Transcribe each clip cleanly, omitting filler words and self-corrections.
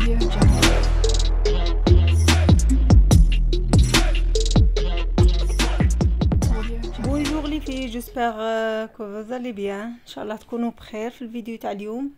بونجور لي في جيسبر كو فالي بيان، ان شاء الله تكونوا بخير. في الفيديو تاع اليوم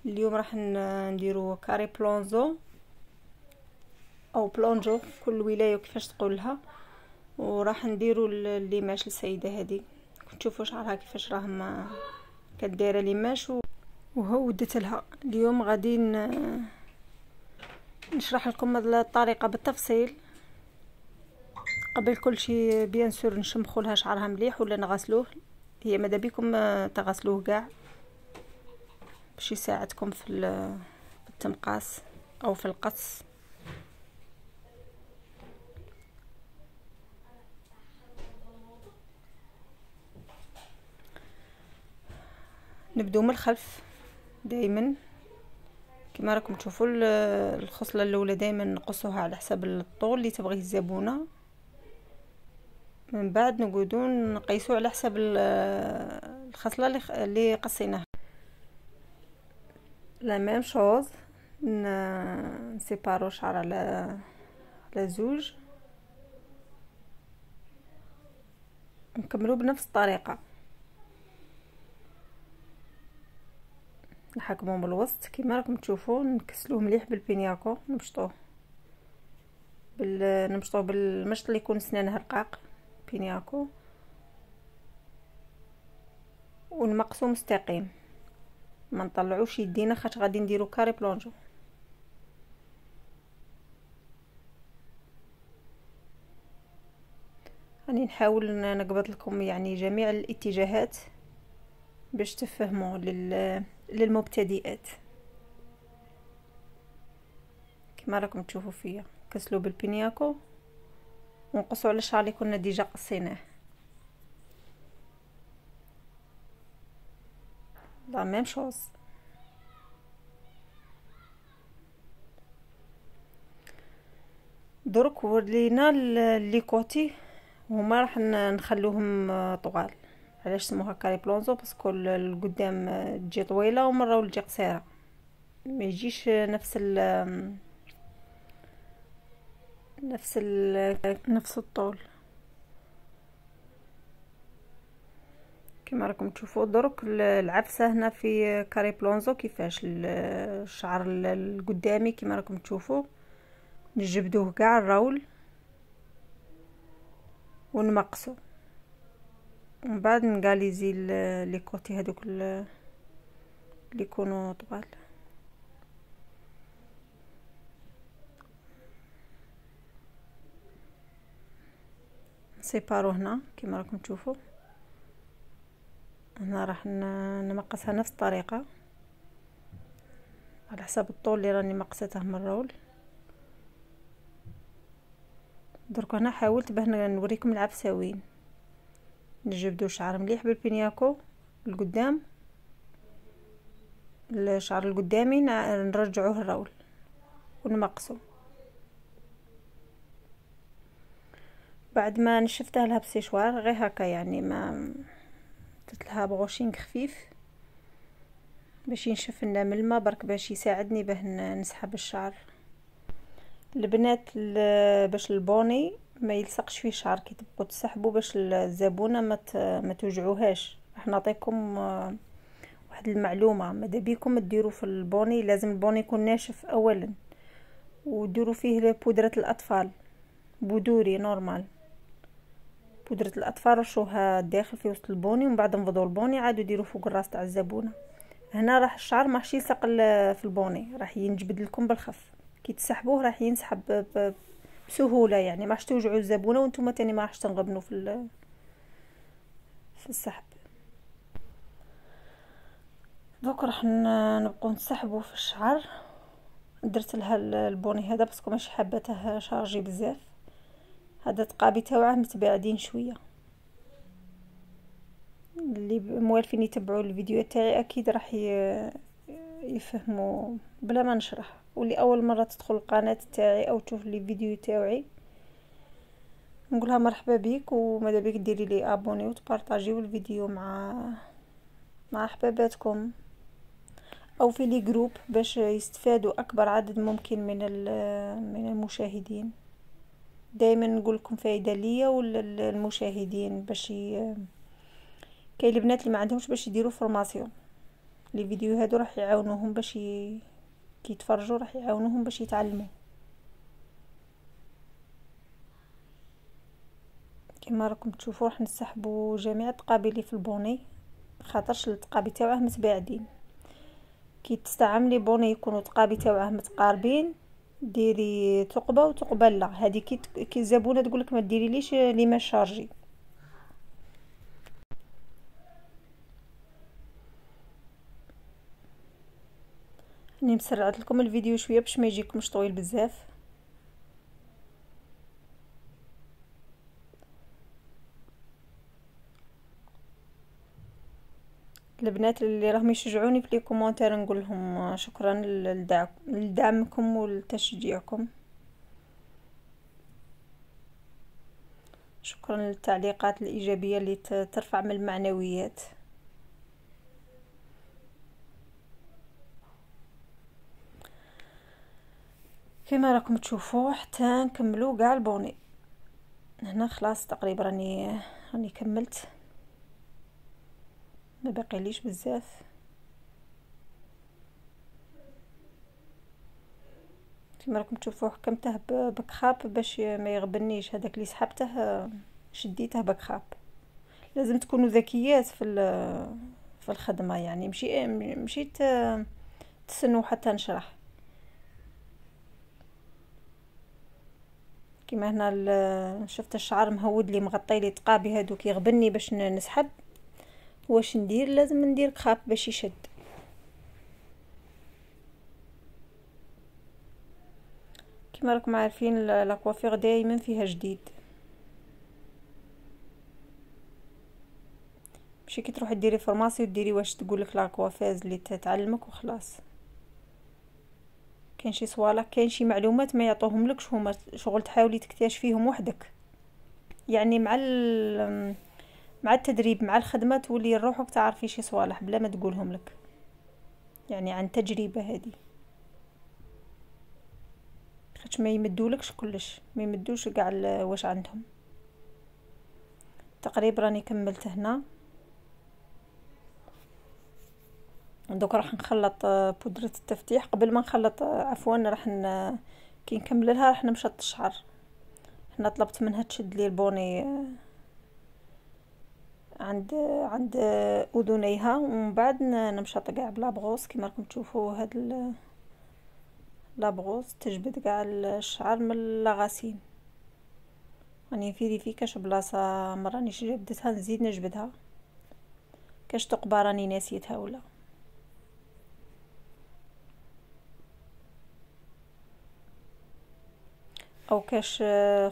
راح نديرو كاري بلونزو او بلونجو، كل ولايه كيفاش تقولها. وراح نديرو ليماش السيده هذه، تشوفوا شعرها كيفاش راهم كدايره ليماش. وهو ودت لها اليوم غادي نشرح لكم الطريقه بالتفصيل. قبل كل شيء بيان سور نشمخوا لها شعرها مليح ولا نغسلوه. هي ماذا بيكم تغسلوه كاع باش يساعدكم في التمقاس او في القص. نبدو من الخلف دائما كما راكم تشوفوا. الخصله الاولى دائما نقصوها على حسب الطول اللي تبغيه الزبونه، من بعد نقعدوا نقيسوا على حسب الخصله اللي قصيناها. لا ميم شوز، نسيبارو شعر على زوج، نكملوا بنفس الطريقه. نحكموا من الوسط كما راكم تشوفوا، نكسلوه مليح بالبينياكو، نمشطوه بالمشط اللي يكون سنانه رقاق بينياكو، ونمقسو مستقيم، ما نطلعوش يدينا خاطر غادي نديرو كاري بلونجو. راني نحاول نقبض لكم يعني جميع الاتجاهات باش تفهموا للمبتدئات. كما راكم تشوفوا فيا كسلو بالبينياكو ونقصوا على الشعر اللي كنا ديجا قصيناه. لا ميم شوز. درك ولينا لي كوتي هما راح نخلوهم طوال. علاش سموها كاري بلونزو؟ باسكو القدام تجي طويله ومره ولا تجي قصيره، ما يجيش نفس الطول. كما راكم تشوفوا درك العفسه هنا في كاري بلونزو كيفاش الشعر القدامي كما راكم تشوفوا نجبدوه كاع الرول ونمقصو، ومن بعد نقاليزي لي كوتي هذوك اللي يكونوا طوال. نسيبارو هنا كما راكم تشوفوا. هنا راح نمقصها نفس الطريقه على حسب الطول اللي راني مقصته من الرول. درك هنا حاولت باه نوريكم العفسه وين نجبدو شعر مليح بالبينياكو القدام، الشعر القدامي نرجعوه الرول ونمقصو. بعد ما نشفتها لها بسيشوار غير هكا، يعني ما تتلها بغوشينغ خفيف باش ينشف لنا من الماء برك باش يساعدني باه نسحب الشعر. البنات باش البوني ما يلصقش فيه شعر كي تبقوا تسحبوا باش الزبونه ما توجعوهاش. راح نعطيكم واحد المعلومه، ماذا بيكم ديروا في البوني لازم البوني يكون ناشف اولا، وديروا فيه بودره الاطفال بودوري نورمال. بودره الاطفال رشوها داخل في وسط البوني، ومن بعد نفضوا البوني عادوا ديروا فوق الراس تاع الزبونه. هنا راح الشعر ماحش يلصق في البوني، راح ينجبد لكم بالخف. كي تسحبوه راح ينسحب بسهوله، يعني ماحش توجعوا الزبونه وانتم تاني ما راحش تنغبنوا في السحب. دوك راح نبقوا نسحبوا في الشعر. درت لها البوني هذا باسكو ماشي حابته شارجي بزاف، هذا تقابي تاوعه متباعدين شويه. اللي موالفين يتبعوا الفيديو تاعي اكيد راح يفهموا بلا ما نشرح. واللي اول مره تدخل القناه تاعي او تشوف لي فيديو تاعي نقولها مرحبا بك، وماذا بك ديري لي ابوني وتبارطاجيو الفيديو مع احباباتكم. او في لي جروب باش يستفادوا اكبر عدد ممكن من المشاهدين. دائما نقول لكم فايده ليا وللمشاهدين باش كاين البنات اللي ما عندهمش باش يديروا فورماسيون. لي فيديو هادو راح يعاونوهم باش كي يتفرجوا راح يعاونوهم باش يتعلموا. كما راكم تشوفوا راح نسحبوا جميع التقابي اللي في البوني، خاطرش التقابي تاوعه متباعدين. كي تستعملي بوني يكونوا التقابي تاوعه متقاربين ديري ثقبه وثقبه لا. هذه كي الزبونه تقولك ما ديريليش لي ما شارجي. راني مسرعت لكم الفيديو شويه باش ما يجيكمش طويل بزاف. البنات اللي راهم يشجعوني في لي كومونتير نقول لهم شكرا لدعمكم ولتشجيعكم. شكرا للتعليقات الايجابيه اللي ترفع من المعنويات. كما راكم تشوفوا حتى نكملوا كاع البوني. هنا خلاص تقريبا راني كملت، ما باقيليش بزاف. كما راكم تشوفوا حكمته بكخاب باش ما يغبنيش. هذاك اللي سحبته شديته بكخاب. لازم تكونوا ذكيات في الخدمه، يعني مشيت تسنوا حتى نشرح. كما هنا شفت الشعر مهود لي مغطي لي تقابي هذوك يغبني باش نسحب. واش ندير؟ لازم ندير كخاب باش يشد. كما راكم عارفين لاكوافير دائما فيها جديد. ماشي كي تروحي ديري فورماسيون ديري واش تقولك لاكوافاز اللي تعلمك وخلاص. كاين شي صوالح، كاين شي معلومات ما يعطوهم لكش هما، شغل تحاولي تكتشفيهم وحدك. يعني مع التدريب مع الخدمه تولي روحك تعرفي شي صوالح بلا ما تقولهم لك، يعني عن تجربه. هذه خاطش ما يمدولكش كلش، ما يمدوش كاع واش عندهم. تقريبا راني كملت هنا. دوك راح نخلط بودرة التفتيح. قبل ما نخلط عفوا راح كي نكمل لها راح نمشط الشعر. هنا طلبت منها تشد لي البوني عند اذنيها، ومن بعد نمشط كاع بلا بغوص. كما راكم تشوفوا هاد لابغوص تجبد كاع الشعر من اللاغاسين. راني نفيريفي كاش بلاصه ما رانيش جبدتها نزيد نجبدها، كاش تقبه راني ناسيتها ولا. او كاش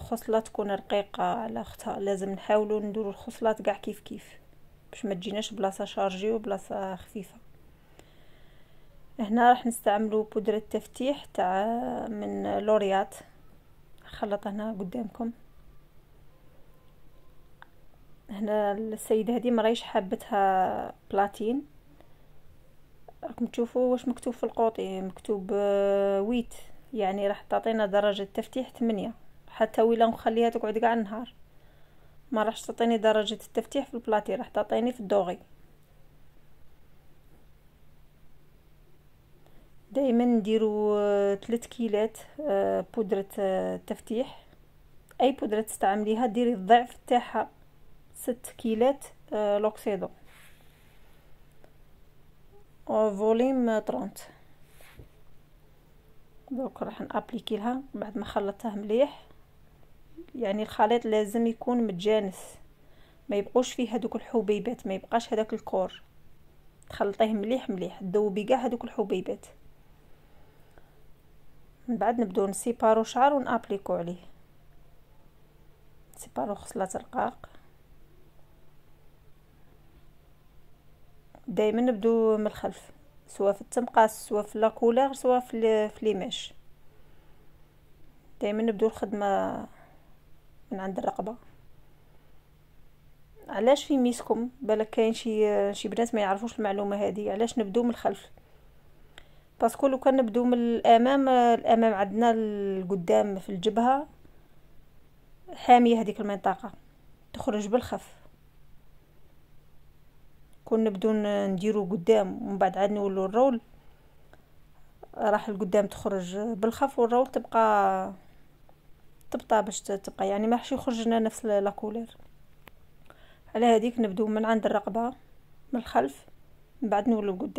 خصله تكون رقيقه على اختها. لازم نحاولوا نديروا الخصلات كاع كيف باش ما تجيناش بلاصه شارجي وبلاصه خفيفه. هنا راح نستعملوا بودره تفتيح تاع من لوريات. خلط هنا قدامكم. هنا السيده هذه ما رايش حابتها بلاتين. راكم تشوفوا واش مكتوب في القوطي، مكتوب ويت، يعني راح تعطينا درجة تفتيح 8. حتى ولا نخليها تقعد كاع النهار ما راحش تعطيني درجة التفتيح في البلاتي، راح تعطيني في الدوغي. دائما نديروا 3 كيلات بودرة تفتيح. اي بودرة تستعمليها ديري الضعف تاعها، 6 كيلات لوكسيدو فوليم 30. دوك راح نابليكي لها بعد ما خلطتها مليح. يعني الخليط لازم يكون متجانس، ما يبقوش فيه هذوك الحبيبات، ما يبقاش هذاك الكور. تخلطيه مليح مليح، تذوبي كاع هذوك الحبيبات. من بعد نبداو نسيبارو شعر ونابليكو عليه. نسيبارو خصلات رقاق. دائما نبدو من الخلف، سواء في التمقاس سواء في لاكولار سواء في ليماش. دائما نبدو الخدمه من عند الرقبه. علاش في ميسكم بالك كاين شي بنات ما يعرفوش المعلومه هذه، علاش نبدو من الخلف. باسكو لو كان نبدو من الامام عندنا القدام في الجبهة حامية هذيك المنطقة تخرج بالخف. كون نبدو نديرو قدام ومن بعد عاد نولو الرول راح القدام تخرج بالخف والرول تبقى باش تبقى يعني ما راحش يخرج لنا نفس لا كولور. على هذيك نبدو من عند الرقبة من الخلف من بعد نولو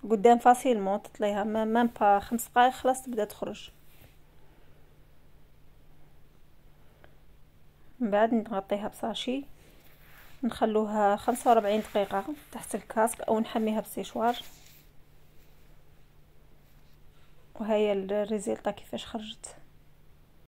قدام فاسيلمون تطليها ما با 5 دقائق خلاص تبدا تخرج. من بعد نغطيها بصاشي نخلوها 45 دقيقة تحت الكاسك او نحميها بسيشوار. وهي الريزلطة كيفاش خرجت.